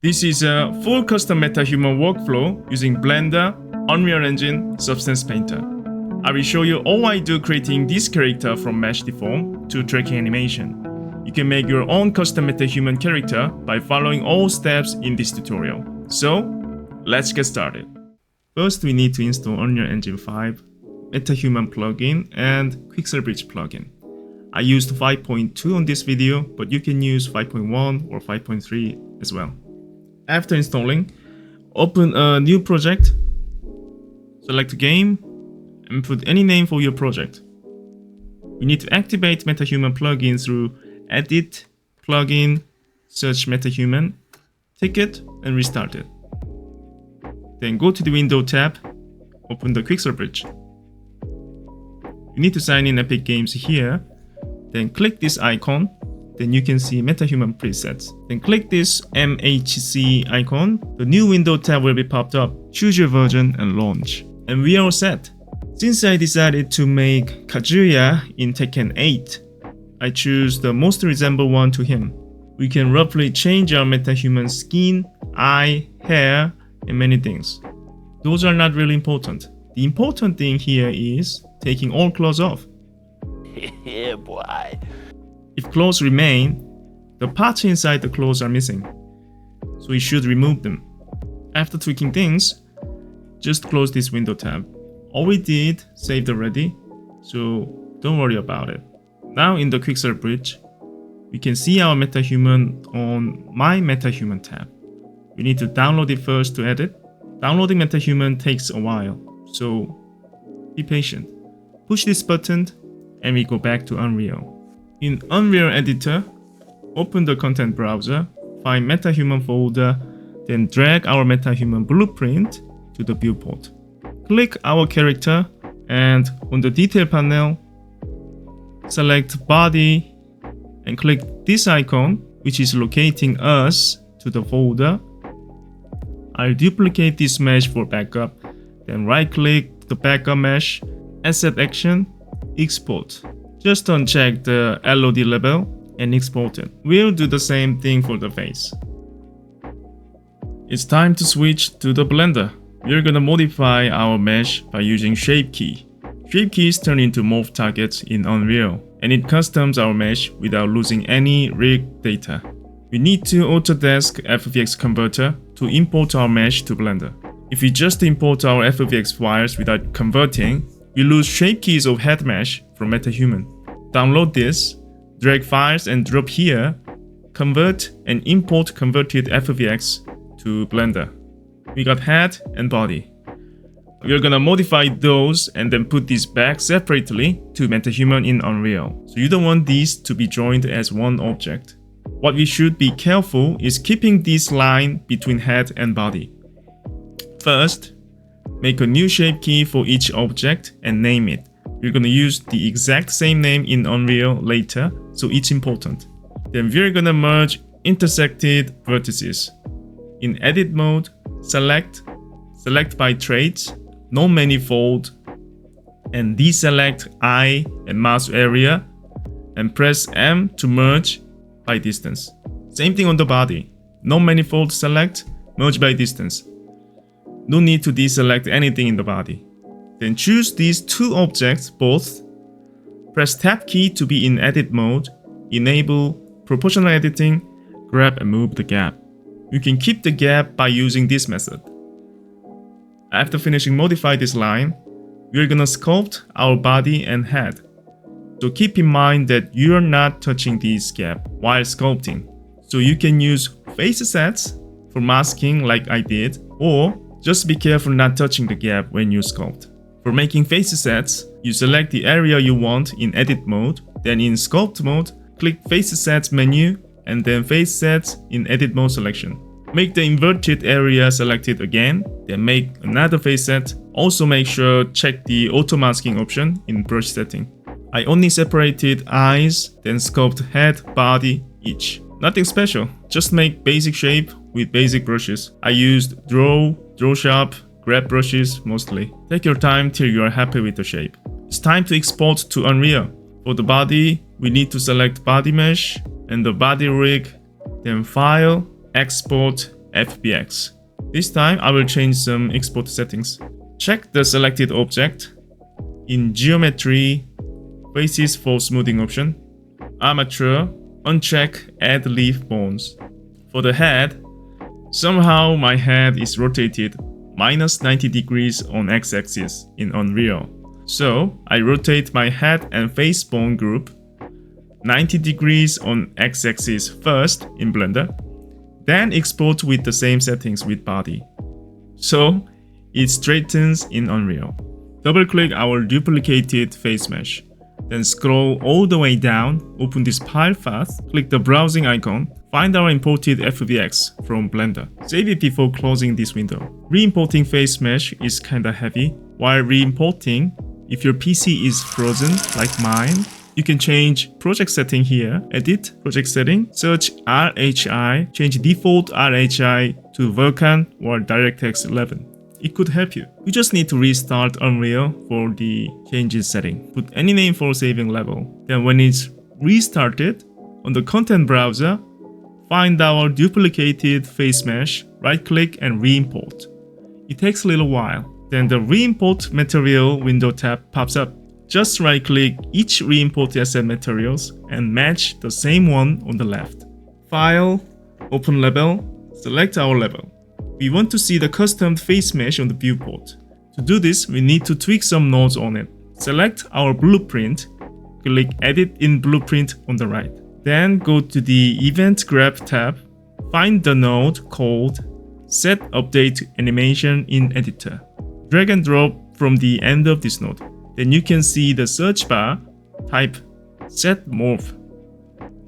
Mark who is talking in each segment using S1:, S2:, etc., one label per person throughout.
S1: This is a full custom Metahuman workflow using Blender, Unreal Engine, Substance Painter. I will show you all I do creating this character from mesh deform to tracking animation. You can make your own custom Metahuman character by following all steps in this tutorial. So, let's get started. First, we need to install Unreal Engine 5, Metahuman plugin, and Quixel Bridge plugin. I used 5.2 on this video, but you can use 5.1 or 5.3 as well. After installing, open a new project, select game, and put any name for your project. You need to activate Metahuman plugin through Edit, Plugin, search Metahuman, tick it, and restart it. Then go to the Window tab, open the Quixel Bridge. You need to sign in Epic Games here, then click this icon. Then you can see Metahuman presets. Then click this MHC icon. The new window tab will be popped up. Choose your version and launch. And we are all set. Since I decided to make Kazuya in Tekken 8, I choose the most resemble one to him. We can roughly change our Metahuman skin, eye, hair, and many things. Those are not really important. The important thing here is taking all clothes off.
S2: Yeah, boy.
S1: If clothes remain, the parts inside the clothes are missing, so you should remove them. After tweaking things, just close this window tab. All we did saved already, so don't worry about it. Now in the Quixel Bridge, we can see our Metahuman on My Metahuman tab. We need to download it first to edit. Downloading Metahuman takes a while, so be patient. Push this button and we go back to Unreal. In Unreal Editor, open the content browser, find Metahuman folder, then drag our Metahuman blueprint to the viewport. Click our character and on the detail panel, select body and click this icon, which is locating us to the folder. I'll duplicate this mesh for backup, then right click the backup mesh, asset action, export. Just uncheck the LOD label and export it. We'll do the same thing for the face. It's time to switch to the Blender. We're gonna modify our mesh by using Shape Key. Shape keys turn into morph targets in Unreal, and it customs our mesh without losing any rig data. We need to Autodesk FFX converter to import our mesh to Blender. If we just import our FFX files without converting, we lose shape keys of head mesh from Metahuman. Download this, drag files and drop here, convert and import converted FFX to Blender. We got head and body. We're gonna modify those and then put these back separately to Metahuman in Unreal. So you don't want these to be joined as one object. What we should be careful is keeping this line between head and body. First, make a new shape key for each object and name it. We're gonna use the exact same name in Unreal later, so it's important. Then we're gonna merge intersected vertices. In edit mode, select by traits, no manifold, and deselect eye and mouse area, and press M to merge by distance. Same thing on the body. No manifold, select, merge by distance. No need to deselect anything in the body. Then choose these two objects both. Press Tab key to be in edit mode. Enable proportional editing. Grab and move the gap. You can keep the gap by using this method. After finishing modify this line, we're gonna sculpt our body and head. So keep in mind that you're not touching this gap while sculpting. So you can use face sets for masking like I did, or just be careful not touching the gap when you sculpt. For making face sets, you select the area you want in edit mode, then in sculpt mode, click face sets menu, and then face sets in edit mode selection. Make the inverted area selected again, then make another face set. Also make sure check the auto masking option in brush setting. I only separated eyes, then sculpt head, body each. Nothing special, just make basic shape with basic brushes. I used draw sharp, grab brushes mostly. Take your time till you are happy with the shape. It's time to export to Unreal. For the body, we need to select body mesh and the body rig, then file, export, FBX. This time I will change some export settings. Check the selected object. In Geometry, Faces for smoothing option. Armature, uncheck Add Leaf Bones. For the head, somehow my head is rotated minus 90 degrees on x-axis in Unreal. So I rotate my head and face bone group 90 degrees on x-axis first in Blender, then export with the same settings with body. So it straightens in Unreal. Double-click our duplicated face mesh. Then scroll all the way down, open this file path, click the browsing icon, find our imported FBX from Blender. Save it before closing this window. Re-importing face mesh is kinda heavy. While re-importing, if your PC is frozen like mine, you can change project setting here, edit project setting, search RHI, change default RHI to Vulkan or DirectX 11. It could help you. You just need to restart Unreal for the changes setting. Put any name for saving level. Then when it's restarted, on the content browser, find our duplicated face mesh, right click and re-import. It takes a little while. Then the re-import material window tab pops up. Just right click each re-import asset materials and match the same one on the left. File, open label, select our label. We want to see the custom face mesh on the viewport. To do this, we need to tweak some nodes on it. Select our blueprint, click Edit in Blueprint on the right. Then go to the Event Graph tab, find the node called Set Update Animation in Editor. Drag and drop from the end of this node. Then you can see the search bar, type Set Morph.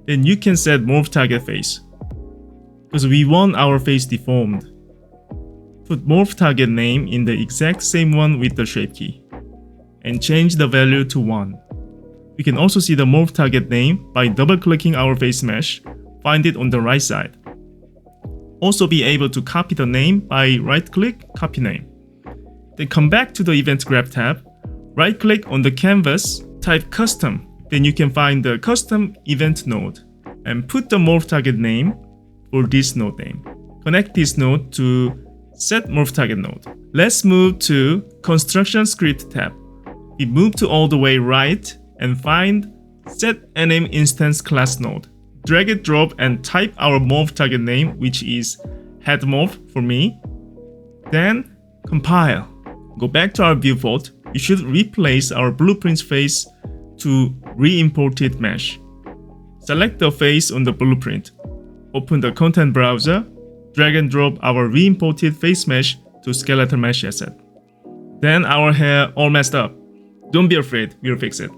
S1: Then you can set Morph Target Face, because we want our face deformed. Put Morph Target name in the exact same one with the shape key, and change the value to 1. We can also see the Morph Target name by double-clicking our face mesh, find it on the right side. Also be able to copy the name by right-click, copy name. Then come back to the Event Graph tab, right-click on the canvas, type Custom. Then you can find the Custom Event node, and put the Morph Target name for this node name. Connect this node to Set Morph Target node. Let's move to Construction Script tab. We move to all the way right and find Set Anim Instance Class node. Drag it, drop and type our Morph Target name, which is Head Morph for me. Then compile. Go back to our viewport. You should replace our blueprint face to re-imported mesh. Select the face on the blueprint. Open the content browser. Drag and drop our re-imported face mesh to skeletal mesh asset. Then our hair all messed up. Don't be afraid, we'll fix it.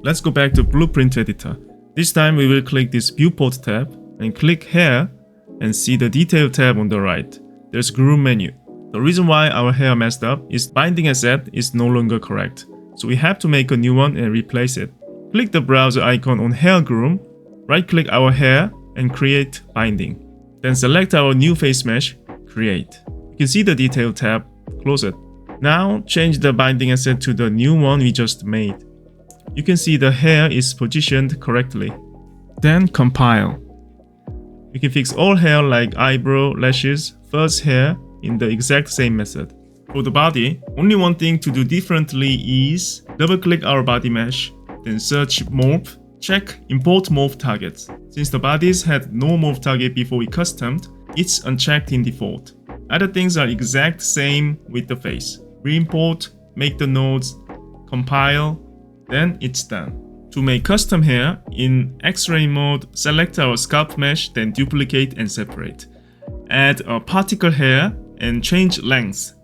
S1: Let's go back to Blueprint Editor. This time we will click this Viewport tab and click Hair and see the Detail tab on the right. There's Groom menu. The reason why our hair messed up is binding asset is no longer correct. So we have to make a new one and replace it. Click the browser icon on Hair Groom, right click our hair and create binding. Then select our new face mesh, create. You can see the Detail tab, close it. Now change the binding asset to the new one we just made. You can see the hair is positioned correctly. Then compile. You can fix all hair like eyebrow, lashes, fuzz hair in the exact same method. For the body, only one thing to do differently is double click our body mesh, then search Morph, check Import Morph Targets. Since the bodies had no Morph Target before we customed, it's unchecked in default. Other things are exact same with the face. Re-import, make the nodes, compile, then it's done. To make custom hair, in X-ray mode, select our sculpt mesh, then duplicate and separate. Add a particle hair and change length.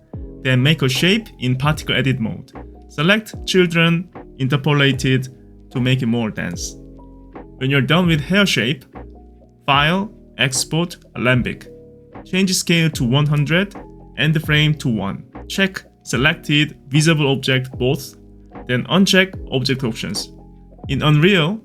S1: Then make a shape in particle edit mode. Select children, interpolated to make it more dense. When you're done with hair shape, File, Export, Alembic. Change scale to 100 and the frame to 1. Check Selected Visible Object both, then uncheck Object Options. In Unreal,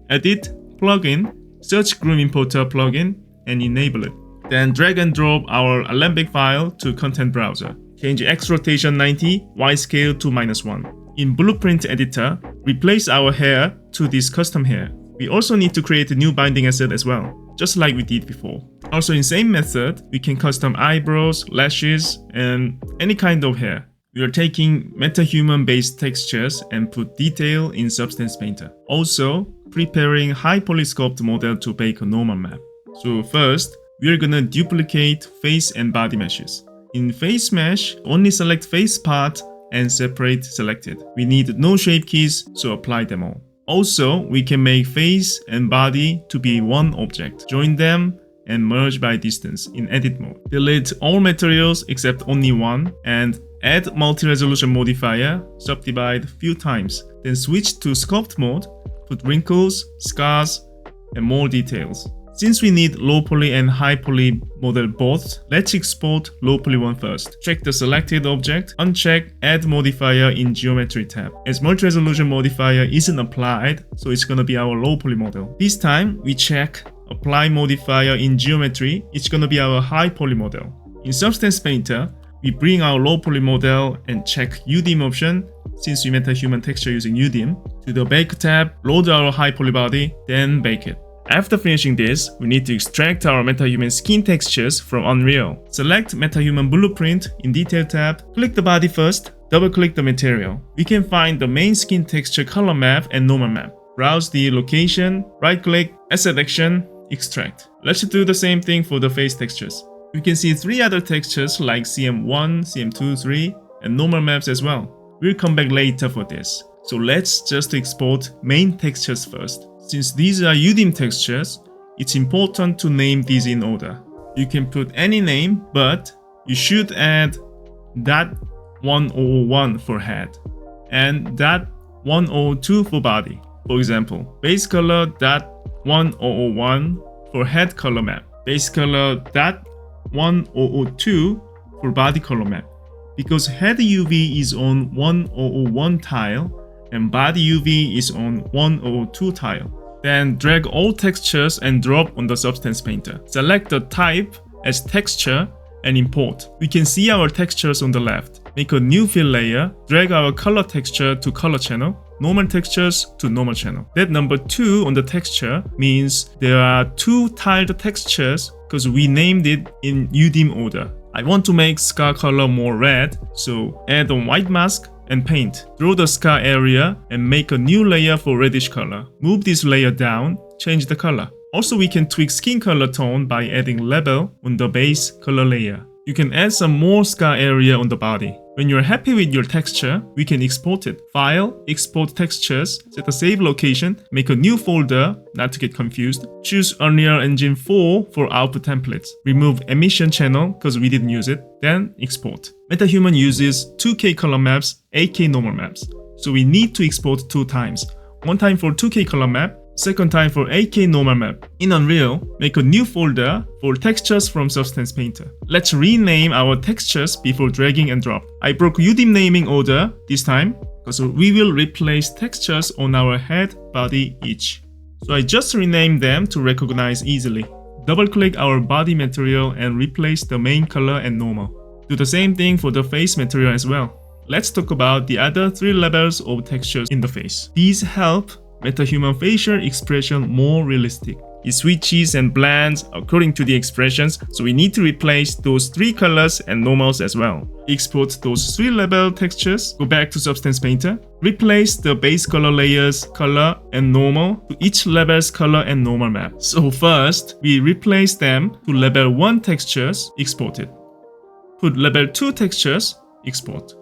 S1: Edit, Plugin, search Groom Importer plugin and enable it. Then drag and drop our Alembic file to Content Browser. Change X rotation 90, Y scale to -1. In Blueprint Editor, replace our hair to this custom hair. We also need to create a new binding asset as well, just like we did before. Also in same method, we can custom eyebrows, lashes, and any kind of hair. We are taking Metahuman based textures and put detail in Substance Painter. Also, preparing high poly sculpt model to bake a normal map. So first, we are gonna duplicate face and body meshes. In face mesh, only select face part and separate selected. We need no shape keys, so apply them all. Also, we can make face and body to be one object. Join them and merge by distance in edit mode. Delete all materials except only one and add multi-resolution modifier, subdivide few times. Then switch to sculpt mode, put wrinkles, scars, and more details. Since we need low poly and high poly model both, let's export low poly one first. Check the selected object, uncheck add modifier in geometry tab. As multi-resolution modifier isn't applied, so it's gonna be our low poly model. This time we check apply modifier in geometry, it's gonna be our high poly model. In Substance Painter, we bring our low poly model and check UDIM option, since we Metahuman texture using UDIM. To the Bake tab, load our high poly body, then bake it. After finishing this, we need to extract our Metahuman skin textures from Unreal. Select Metahuman Blueprint in Detail tab, click the body first, double-click the material. We can find the main skin texture color map and normal map. Browse the location, right-click, Asset Action, Extract. Let's do the same thing for the face textures. We can see 3 other textures like CM1, CM2, 3, and normal maps as well. We'll come back later for this. So let's just export main textures first. Since these are UDIM textures, it's important to name these in order. You can put any name, but you should add .1001 for head and .1002 for body. For example, base color .1001 for head color map, base color .1002 for body color map. Because head UV is on 1001 tile and body UV is on 1002 tile. Then drag all textures and drop on the Substance Painter. Select the type as texture and import. We can see our textures on the left. Make a new fill layer, drag our color texture to color channel, normal textures to normal channel. That number 2 on the texture means there are 2 tiled textures because we named it in UDIM order. I want to make scar color more red, so add a white mask and paint. Draw the scar area and make a new layer for reddish color. Move this layer down, change the color. Also, we can tweak skin color tone by adding label on the base color layer. You can add some more scar area on the body. When you're happy with your texture, we can export it. File, export textures, set a save location, make a new folder, not to get confused. Choose Unreal Engine 4 for output templates. Remove emission channel because we didn't use it. Then export. Metahuman uses 2K color maps, 8K normal maps. So we need to export 2 times. One time for 2K color map, second time for 8K normal map. In Unreal, make a new folder for textures from Substance Painter. Let's rename our textures before dragging and drop. I broke UDIM naming order this time, because we will replace textures on our head, body each. So I just renamed them to recognize easily. Double-click our body material and replace the main color and normal. Do the same thing for the face material as well. Let's talk about the other 3 levels of textures in the face. These help Metahuman facial expression more realistic. It switches and blends according to the expressions, so we need to replace those 3 colors and normals as well. Export those 3 level textures, go back to Substance Painter, replace the base color layers, color and normal to each level's color and normal map. So first, we replace them to level 1 textures, export it. Put level 2 textures, export.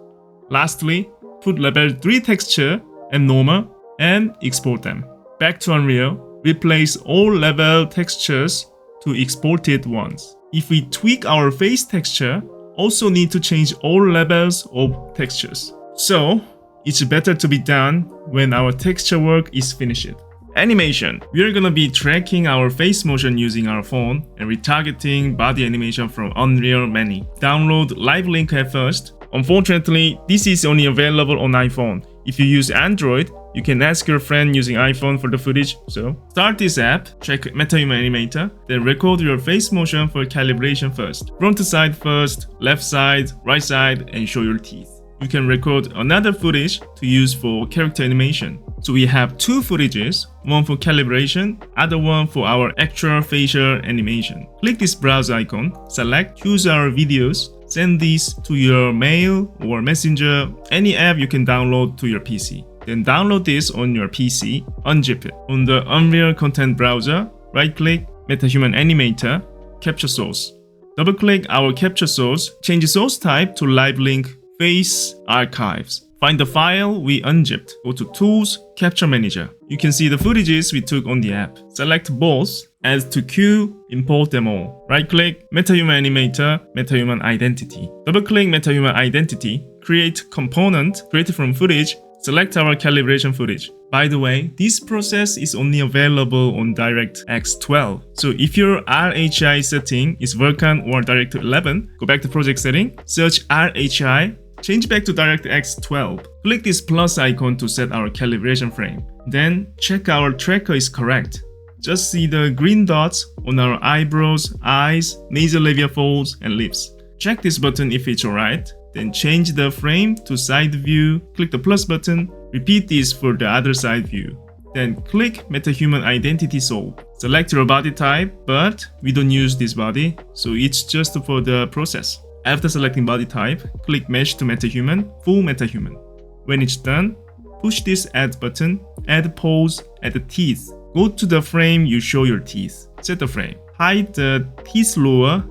S1: Lastly, put level 3 texture and normal and export them. Back to Unreal, replace all level textures to exported ones. If we tweak our face texture, also need to change all levels of textures. So, it's better to be done when our texture work is finished. Animation. We are gonna be tracking our face motion using our phone and retargeting body animation from Unreal Many. Download Livelink at first. Unfortunately, this is only available on iPhone. If you use Android, you can ask your friend using iPhone for the footage. So, start this app, check Metahuman Animator, then record your face motion for calibration first. Front side first, left side, right side, and show your teeth. You can record another footage to use for character animation. So we have two footages, one for calibration, other one for our actual facial animation. Click this browse icon, select, choose our videos, send these to your mail or messenger, any app you can download to your PC. Then download this on your PC, unzip it. On the Unreal Content Browser, right-click, Metahuman Animator, Capture Source. Double-click our capture source, change the source type to Livelink Face Archives. Find the file we unzipped. Go to Tools, Capture Manager. You can see the footages we took on the app. Select both, add to queue, import them all. Right-click, Metahuman Animator, Metahuman Identity. Double-click Metahuman Identity, create component created from footage, select our calibration footage. By the way, this process is only available on DirectX 12. So if your RHI setting is Vulkan or DirectX 11, go back to project setting, search RHI, change back to DirectX 12. Click this plus icon to set our calibration frame. Then check our tracker is correct. Just see the green dots on our eyebrows, eyes, nasolabial folds, and lips. Check this button if it's alright. Then change the frame to side view, click the plus button, repeat this for the other side view. Then click Metahuman Identity Solve. Select your body type, but we don't use this body, so it's just for the process. After selecting body type, click Mesh to Metahuman, Full Metahuman. When it's done, push this Add button, add pose, add the teeth. Go to the frame you show your teeth. Set the frame. Hide the teeth lower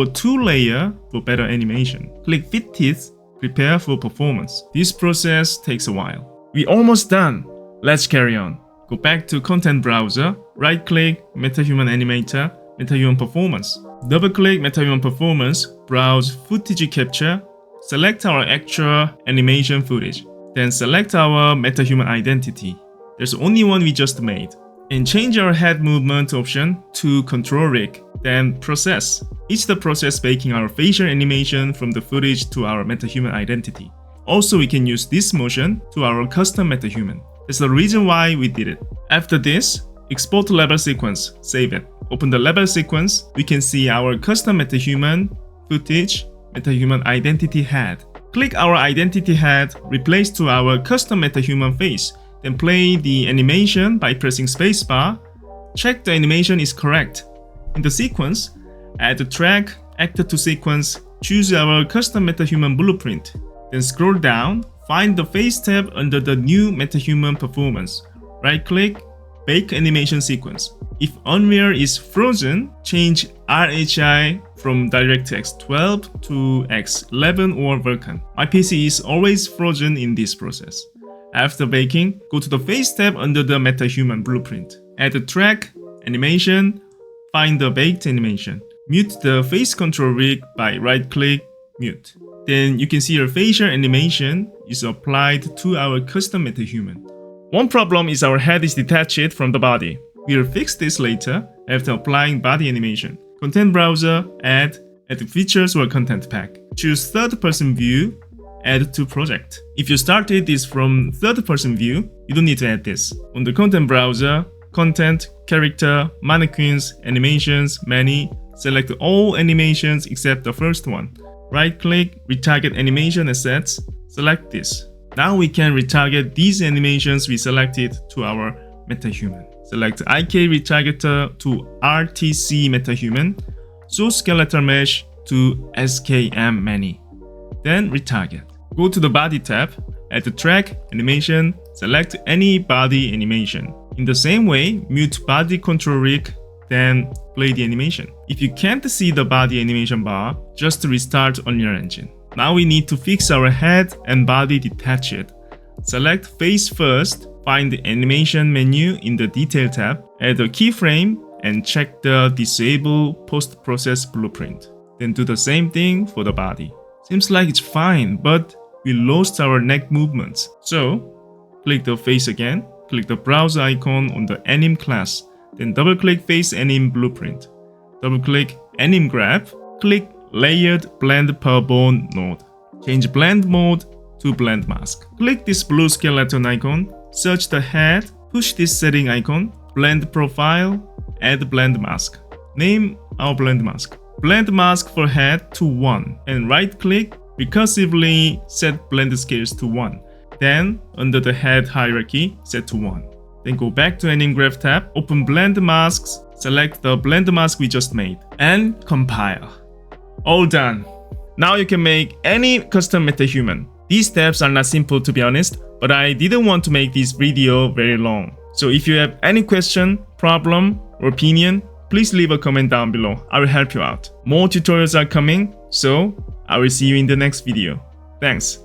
S1: 2 layer for better animation. Click Fit Teeth, prepare for performance. This process takes a while. We're almost done. Let's carry on. Go back to Content Browser, right-click Metahuman Animator, Metahuman Performance. Double-click Metahuman Performance, browse Footage Capture, select our actual animation footage. Then select our Metahuman Identity. There's only one we just made. And change our head movement option to Control Rig, then Process. It's the process making our facial animation from the footage to our Metahuman Identity. Also, we can use this motion to our custom Metahuman. That's the reason why we did it. After this, export to level sequence, save it. Open the level sequence, we can see our custom Metahuman footage, Metahuman Identity head. Click our Identity head, replace to our custom Metahuman face. Then play the animation by pressing spacebar. Check the animation is correct. In the sequence, add the track, actor to sequence, choose our custom Metahuman blueprint. Then scroll down, find the face tab under the new Metahuman performance. Right-click, bake animation sequence. If Unreal is frozen, change RHI from DirectX 12 to X11 or Vulkan. My PC is always frozen in this process. After baking, go to the Face tab under the Metahuman blueprint. Add the track, animation, find the baked animation. Mute the face control rig by right-click, mute. Then you can see your facial animation is applied to our custom Metahuman. One problem is our head is detached from the body. We'll fix this later after applying body animation. Content Browser, add features or content pack. Choose third-person view, add to project. If you started this from third-person view, you don't need to add this. On the Content Browser, Content, Character, Mannequins, Animations, Many, select all animations except the first one. Right-click, Retarget Animation Assets, select this. Now we can retarget these animations we selected to our Metahuman. Select IK Retargeter to RTC Metahuman, Source Skeletal Mesh to SKM Many. Then retarget. Go to the Body tab, add the track, animation, select any body animation. In the same way, mute Body Control Rig, then play the animation. If you can't see the body animation bar, just restart Unreal Engine. Now we need to fix our head and body detached. Select Face first, find the Animation menu in the Detail tab, add a keyframe, and check the Disable Post-Process Blueprint. Then do the same thing for the body. Seems like it's fine, but we lost our neck movements. So, click the face again, click the browse icon on the Anim class, then double-click Face Anim Blueprint. Double-click Anim Graph, click Layered Blend Per Bone node. Change Blend Mode to Blend Mask. Click this blue skeleton icon, search the head, push this setting icon, Blend Profile, add Blend Mask. Name our Blend Mask. Blend Mask for head to 1 and right-click, recursively set blend scales to 1. Then, under the head hierarchy, set to 1. Then go back to Ending Graph tab, open Blend Masks, select the blend mask we just made, and compile. All done. Now you can make any custom MetaHuman. These steps are not simple to be honest, but I didn't want to make this video very long. So if you have any question, problem, or opinion, please leave a comment down below. I will help you out. More tutorials are coming, so I will see you in the next video. Thanks.